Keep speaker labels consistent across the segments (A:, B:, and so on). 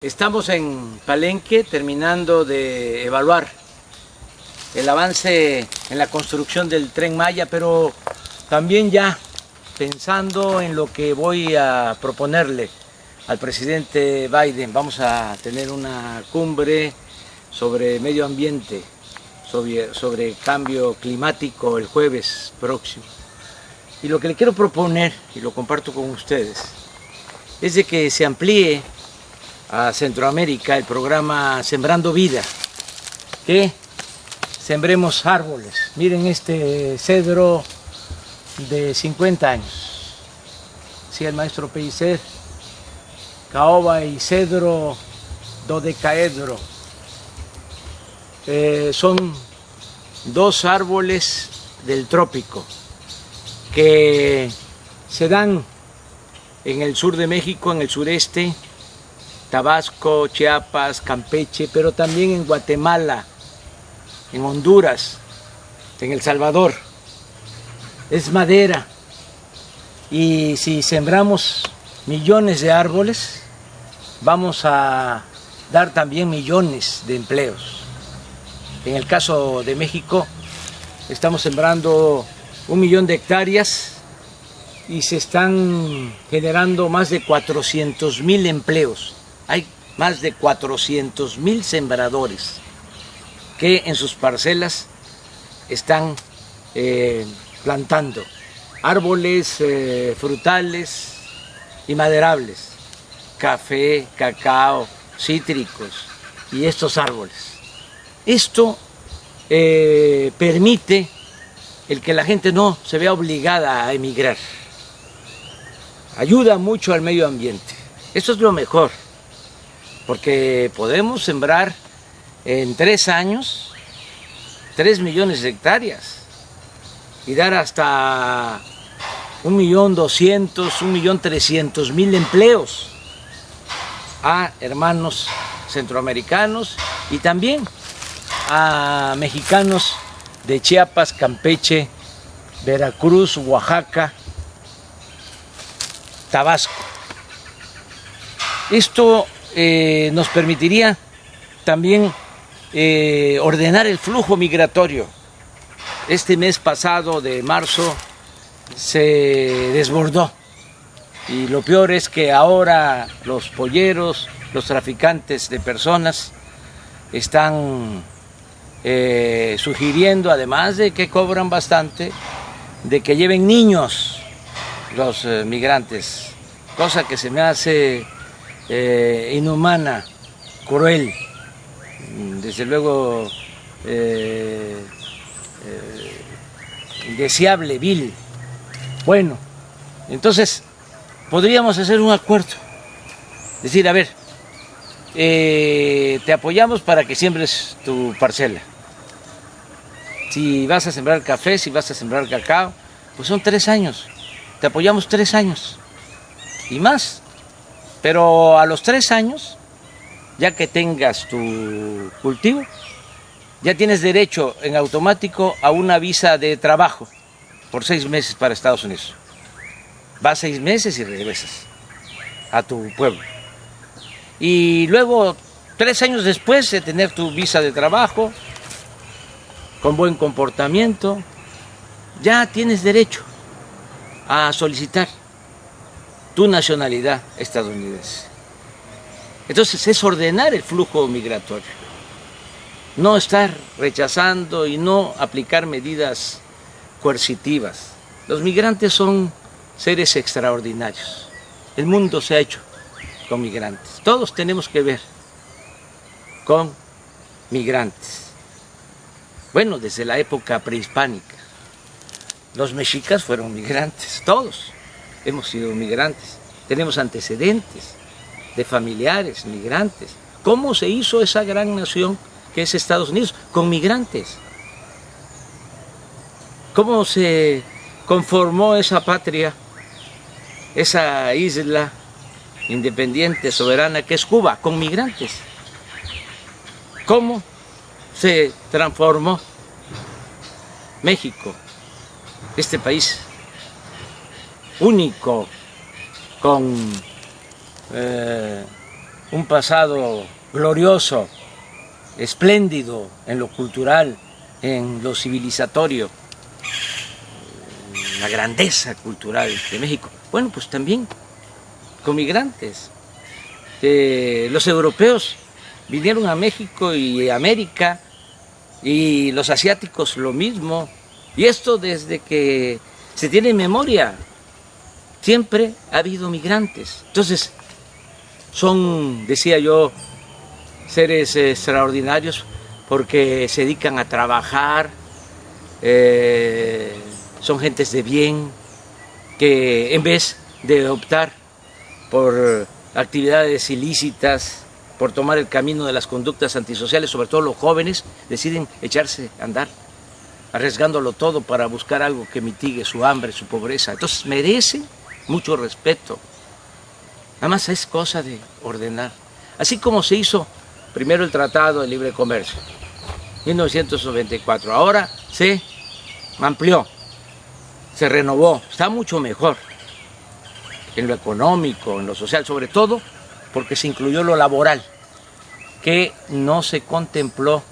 A: Estamos en Palenque terminando de evaluar el avance en la construcción del Tren Maya, pero también ya pensando en lo que voy a proponerle al presidente Biden. Vamos a tener una cumbre sobre medio ambiente, sobre cambio climático el jueves próximo. Y lo que le quiero proponer, y lo comparto con ustedes, es de que se amplíe a Centroamérica el programa Sembrando Vida, que sembremos árboles. Miren este cedro de 50 años, decía el maestro Pellicer, caoba y cedro dodecaedro. Son dos árboles del trópico que se dan en el sur de México, en el sureste, Tabasco, Chiapas, Campeche, pero también en Guatemala, en Honduras, en El Salvador. Es madera, y si sembramos millones de árboles, vamos a dar también millones de empleos. En el caso de México, estamos sembrando 1 millón de hectáreas y se están generando más de 400,000 empleos. Hay más de 400,000 sembradores que en sus parcelas están plantando árboles frutales y maderables, café, cacao, cítricos y estos árboles. Esto permite el que la gente no se vea obligada a emigrar. Ayuda mucho al medio ambiente. Esto es lo mejor, porque podemos sembrar en 3 años 3 millones de hectáreas y dar hasta 1.200.000, 1.300.000 empleos a hermanos centroamericanos y también a mexicanos de Chiapas, Campeche, Veracruz, Oaxaca, Tabasco. Esto nos permitiría también ordenar el flujo migratorio. Este mes pasado de marzo se desbordó y lo peor es que ahora los polleros, los traficantes de personas están sugiriendo, además de que cobran bastante, de que lleven niños los migrantes, cosa que se me hace inhumana, cruel, desde luego indeseable, vil. Bueno, entonces podríamos hacer un acuerdo, decir, a ver, te apoyamos para que siembres tu parcela. Si vas a sembrar café, si vas a sembrar cacao, pues son 3 años, te apoyamos 3 años y más. Pero a los 3 años, ya que tengas tu cultivo, ya tienes derecho en automático a una visa de trabajo por 6 meses para Estados Unidos. Vas 6 meses y regresas a tu pueblo. Y luego, 3 años después de tener tu visa de trabajo, con buen comportamiento, ya tienes derecho a solicitar tu nacionalidad estadounidense. Entonces es ordenar el flujo migratorio, no estar rechazando y no aplicar medidas coercitivas. Los migrantes son seres extraordinarios. El mundo se ha hecho con migrantes. Todos tenemos que ver con migrantes. Bueno, desde la época prehispánica, los mexicas fueron migrantes, todos hemos sido migrantes, tenemos antecedentes de familiares migrantes. ¿Cómo se hizo esa gran nación que es Estados Unidos? Con migrantes. ¿Cómo se conformó esa patria, esa isla independiente, soberana que es Cuba? Con migrantes. ¿Cómo se transformó México, este país único, con un pasado glorioso, espléndido en lo cultural, en lo civilizatorio, la grandeza cultural de México. Bueno, pues también con migrantes. Los europeos vinieron a México y a América, y los asiáticos lo mismo. Y esto desde que se tiene memoria, siempre ha habido migrantes. Entonces, son, decía yo, seres extraordinarios porque se dedican a trabajar, son gentes de bien, que en vez de optar por actividades ilícitas, por tomar el camino de las conductas antisociales, sobre todo los jóvenes, deciden echarse a andar, arriesgándolo todo para buscar algo que mitigue su hambre, su pobreza. Entonces merecen mucho respeto. Nada más es cosa de ordenar. Así como se hizo primero el Tratado de Libre Comercio, 1994, ahora se amplió, se renovó, está mucho mejor en lo económico, en lo social, sobre todo porque se incluyó lo laboral, que no se contempló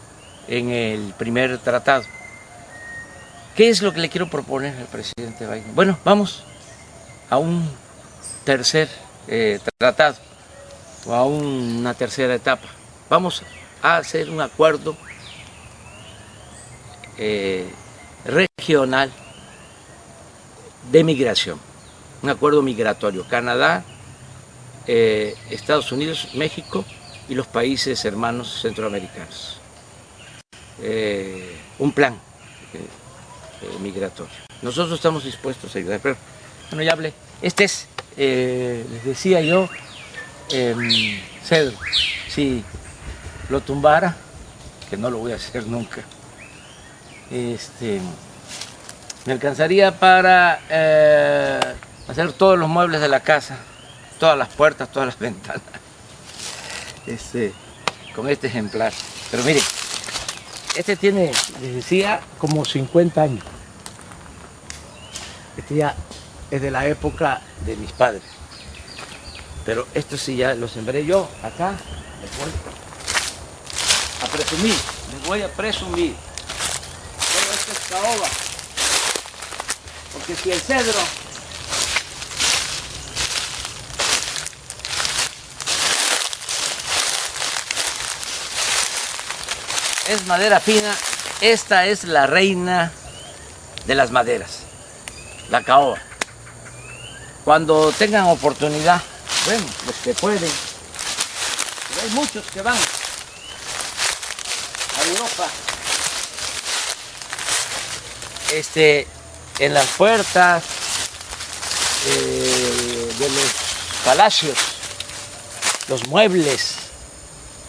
A: en el primer tratado. ¿Qué es lo que le quiero proponer al presidente Biden? Bueno, vamos a un tercer tratado o a una tercera etapa. Vamos a hacer un acuerdo regional de migración, un acuerdo migratorio. Canadá, Estados Unidos, México y los países hermanos centroamericanos. Un plan migratorio. Nosotros estamos dispuestos a ayudar, pero bueno, ya hablé. Este es, les decía yo, cedro. Si lo tumbara, que no lo voy a hacer nunca, me alcanzaría para hacer todos los muebles de la casa, todas las puertas, todas las ventanas, con este ejemplar. Pero miren, este tiene, les decía, como 50 años. Este ya es de la época de mis padres. Pero esto sí ya lo sembré yo acá. Les voy a presumir, les voy a presumir. Todo esto es caoba. Porque si el cedro es madera fina, esta es la reina de las maderas, la caoba. Cuando tengan oportunidad, bueno, los que pueden, pero hay muchos que van a Europa, en las puertas de los palacios, los muebles,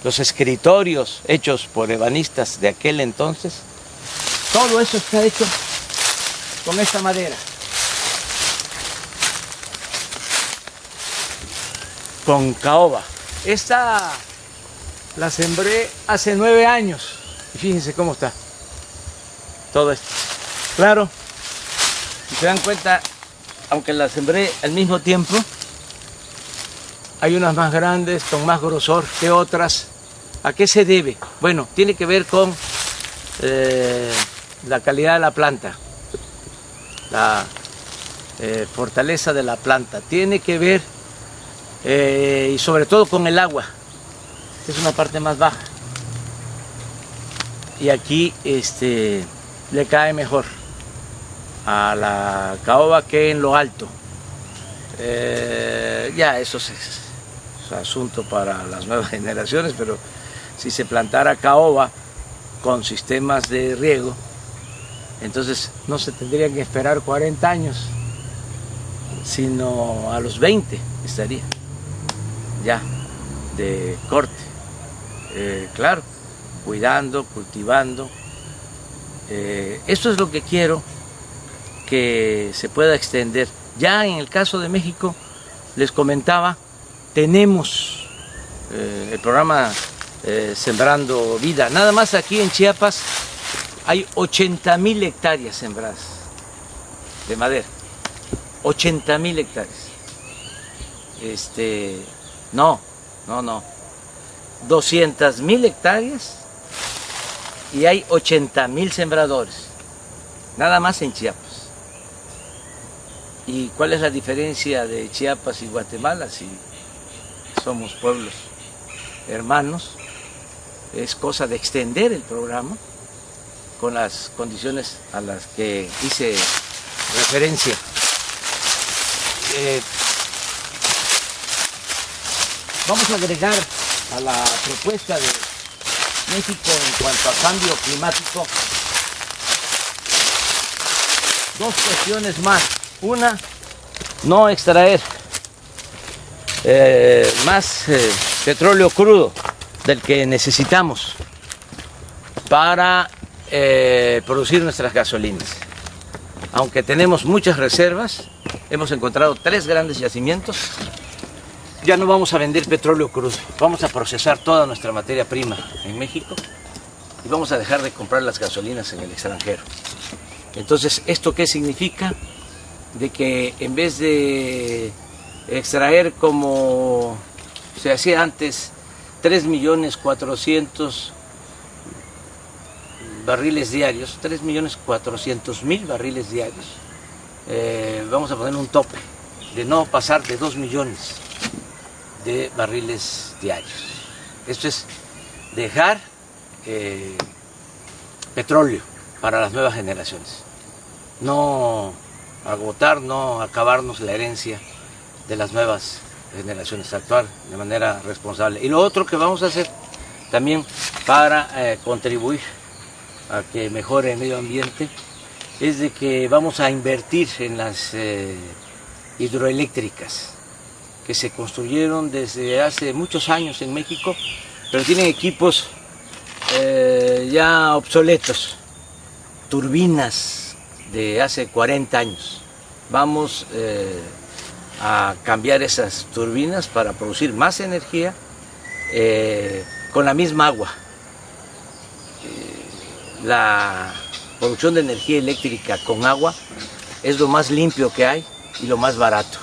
A: los escritorios hechos por ebanistas de aquel entonces, todo eso está hecho con esta madera, con caoba. Esta la sembré hace 9 años y fíjense cómo está todo esto. Claro, si se dan cuenta, aunque la sembré al mismo tiempo, hay unas más grandes, con más grosor que otras. ¿A qué se debe? Bueno, tiene que ver con la calidad de la planta, la fortaleza de la planta. Tiene que ver, y sobre todo con el agua. Esta es una parte más baja. Y aquí le cae mejor a la caoba que en lo alto. Ya eso es asunto para las nuevas generaciones, pero si se plantara caoba con sistemas de riego, entonces no se tendrían que esperar 40 años, sino a los 20 estaría ya de corte. Claro, cuidando, cultivando. Esto es lo que quiero que se pueda extender. Ya en el caso de México, les comentaba, tenemos el programa Sembrando Vida. Nada más aquí en Chiapas hay 80,000 hectáreas sembradas de madera. 80,000 hectáreas. No. 200,000 hectáreas y hay 80,000 sembradores, nada más en Chiapas. ¿Y cuál es la diferencia de Chiapas y Guatemala? Si somos pueblos hermanos, es cosa de extender el programa con las condiciones a las que hice referencia. Vamos a agregar a la propuesta de México en cuanto a cambio climático dos cuestiones más. Una, no extraer más petróleo crudo del que necesitamos para producir nuestras gasolinas. Aunque tenemos muchas reservas, hemos encontrado 3 grandes yacimientos, ya no vamos a vender petróleo crudo, vamos a procesar toda nuestra materia prima en México y vamos a dejar de comprar las gasolinas en el extranjero. Entonces, ¿esto qué significa? De que en vez de extraer como se hacía antes 3.400.000 barriles diarios, 3.400.000 barriles diarios, vamos a poner un tope de no pasar de 2 millones de barriles diarios. Esto es dejar petróleo para las nuevas generaciones, no agotar, no acabarnos la herencia de las nuevas generaciones, actuar de manera responsable. Y lo otro que vamos a hacer también para contribuir a que mejore el medio ambiente es de que vamos a invertir en las hidroeléctricas que se construyeron desde hace muchos años en México, pero tienen equipos ya obsoletos, turbinas de hace 40 años. Vamos a cambiar esas turbinas para producir más energía con la misma agua. La producción de energía eléctrica con agua es lo más limpio que hay y lo más barato.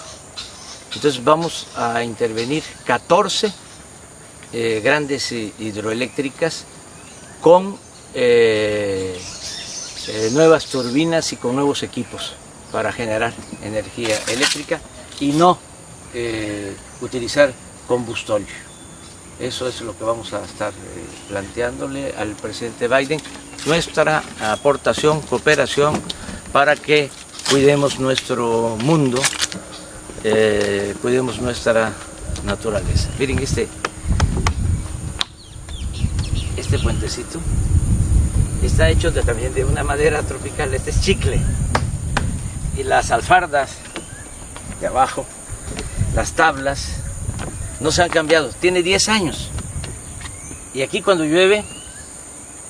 A: Entonces vamos a intervenir 14 grandes hidroeléctricas con nuevas turbinas y con nuevos equipos para generar energía eléctrica y no utilizar combustóleo. Eso es lo que vamos a estar planteándole al presidente Biden, nuestra aportación, cooperación para que cuidemos nuestro mundo, cuidemos nuestra naturaleza. Miren este puentecito está hecho también de una madera tropical, este es chicle, y las alfardas de abajo, las tablas, no se han cambiado, tiene 10 años, y aquí cuando llueve,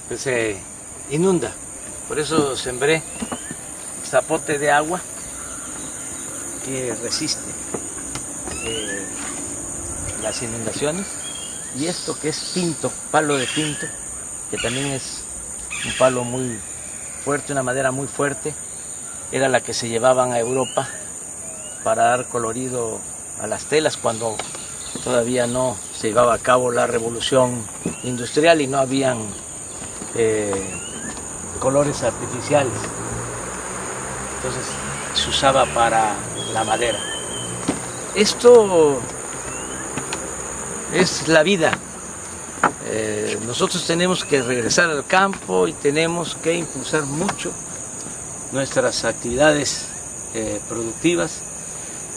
A: pues se inunda, por eso sembré zapote de agua que resiste las inundaciones, y esto que es pinto, palo de pinto, que también es un palo muy fuerte, una madera muy fuerte, era la que se llevaban a Europa para dar colorido a las telas cuando todavía no se llevaba a cabo la revolución industrial y no habían colores artificiales. Entonces se usaba para la madera. Esto es la vida. Nosotros tenemos que regresar al campo y tenemos que impulsar mucho nuestras actividades productivas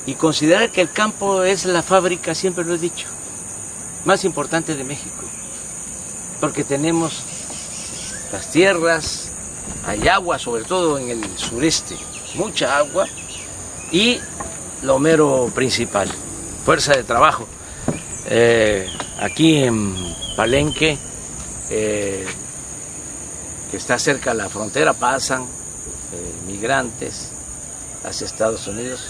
A: y considerar que el campo es la fábrica, siempre lo he dicho, más importante de México, porque tenemos las tierras, hay agua, sobre todo en el sureste, mucha agua, y lo mero principal, fuerza de trabajo. Aquí en Palenque, que está cerca de la frontera, pasan migrantes hacia Estados Unidos,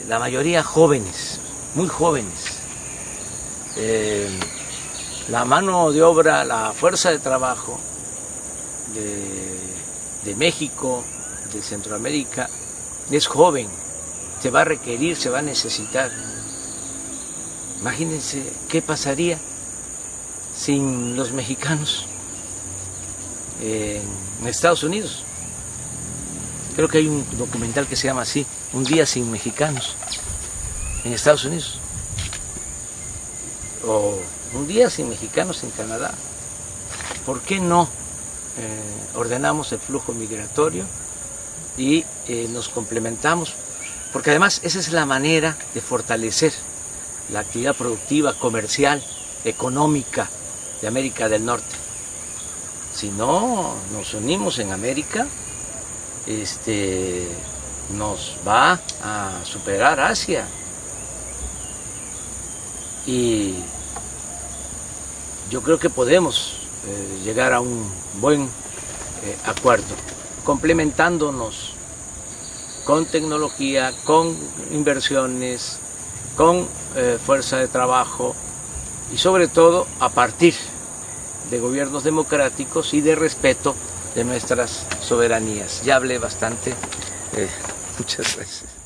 A: la mayoría jóvenes, muy jóvenes. La mano de obra, la fuerza de trabajo de México, de Centroamérica, es joven, se va a requerir, se va a necesitar. Imagínense qué pasaría sin los mexicanos en Estados Unidos. Creo que hay un documental que se llama así, Un día sin mexicanos en Estados Unidos. O Un día sin mexicanos en Canadá. ¿Por qué no ordenamos el flujo migratorio y nos complementamos? Porque además esa es la manera de fortalecer la actividad productiva, comercial, económica de América del Norte. Si no nos unimos en América, nos va a superar Asia. Y yo creo que podemos llegar a un buen acuerdo, complementándonos con tecnología, con inversiones, con fuerza de trabajo y sobre todo a partir de gobiernos democráticos y de respeto de nuestras soberanías. Ya hablé bastante, muchas gracias.